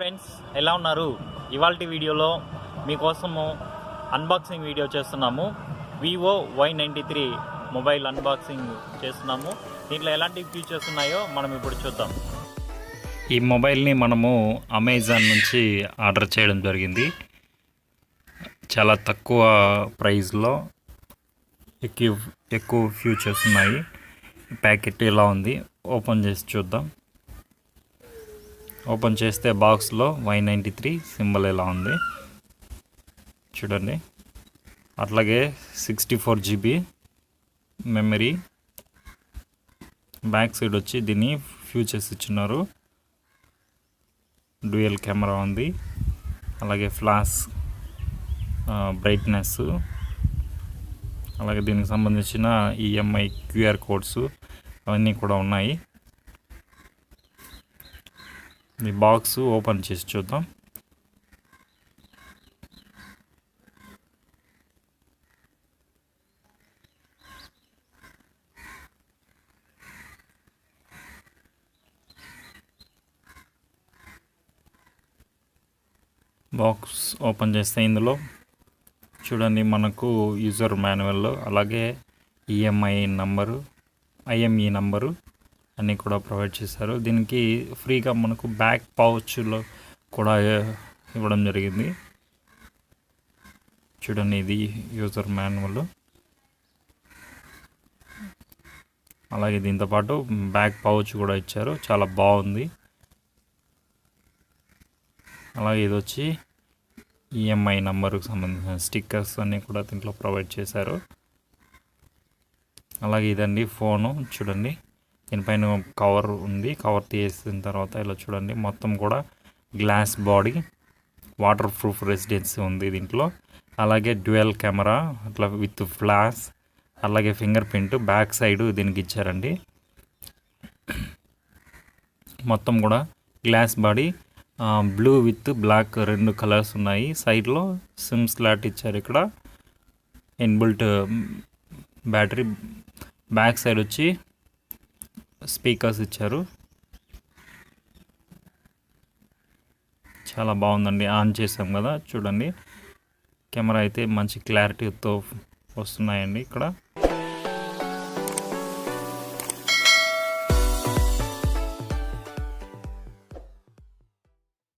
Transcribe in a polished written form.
Friends, ఎలా ఉన్నారు? ఇవాల్టి వీడియోలో మీకోసము అన్బాక్సింగ్ వీడియో చేస్తున్నాము. VIVO Y93 మొబైల్ అన్బాక్సింగ్ చేస్తున్నాము. దీంట్లో ఎలాంటి ఫీచర్స్ ఉన్నాయో మనం ఇప్పుడు చూద్దాం. ఈ మొబైల్ని మనము అమెజాన్ నుంచి ఆర్డర్ చేయడం జరిగింది. చాలా తక్కువ ప్రైస్లో ఎక్కువ ఫీచర్స్ ఉన్నాయి. ప్యాకెట్ ఇలా ఉంది, ఓపెన్ చేసి చూద్దాం. ఓపెన్ చేస్తే బాక్స్లో Y93 సింబల్ ఎలా ఉంది చూడండి. అట్లాగే 64 GB మెమరీ. బ్యాక్ సైడ్ వచ్చి దీన్ని ఫీచర్స్ ఇచ్చినారు. డ్యూయల్ కెమెరా ఉంది, అలాగే ఫ్లాష్ బ్రైట్నెస్, అలాగే దీనికి సంబంధించిన EMI QR కోడ్స్ అవన్నీ కూడా ఉన్నాయి. ఈ బాక్స్ ఓపెన్ చేసి చూద్దాం. బాక్స్ ఓపెన్ చేస్తే ఇందులో చూడండి మనకు యూజర్ మాన్యువల్, అలాగే EMI నంబరు, IME నంబరు అన్నీ కూడా ప్రొవైడ్ చేశారు. దీనికి ఫ్రీగా మనకు బ్యాక్ పౌచ్లో కూడా ఇవ్వడం జరిగింది. చూడండి, ఇది యూజర్ మాన్యువల్. అలాగే దీంతోపాటు బ్యాక్ పౌచ్ కూడా ఇచ్చారు, చాలా బాగుంది. అలాగే ఇది వచ్చి EMI నంబరుకు సంబంధించిన స్టిక్కర్స్ అన్నీ కూడా దీంట్లో ప్రొవైడ్ చేశారు. అలాగే ఇదండి ఫోను. చూడండి, దీనిపైన కవర్ ఉంది. కవర్ తీసిన తర్వాత ఇలా చూడండి, మొత్తం కూడా glass body, water proof residency ఉంది దీంట్లో. అలాగే డ్యూయల్ కెమెరా అట్లా విత్ ఫ్లాష్, అలాగే ఫింగర్ ప్రింట్ బ్యాక్ సైడ్ దీనికి ఇచ్చారండి. మొత్తం కూడా glass body, blue with black రెండు కలర్స్ ఉన్నాయి. సైడ్లో సిమ్ స్లాట్ ఇచ్చారు. ఇక్కడ ఇన్బిల్ట్ బ్యాటరీ. బ్యాక్ సైడ్ వచ్చి స్పీకర్స్ ఇచ్చారు. చాలా బాగుందండి. ఆన్ చేసాం కదా, చూడండి కెమెరా అయితే మంచి క్లారిటీతో వస్తున్నాయండి. ఇక్కడ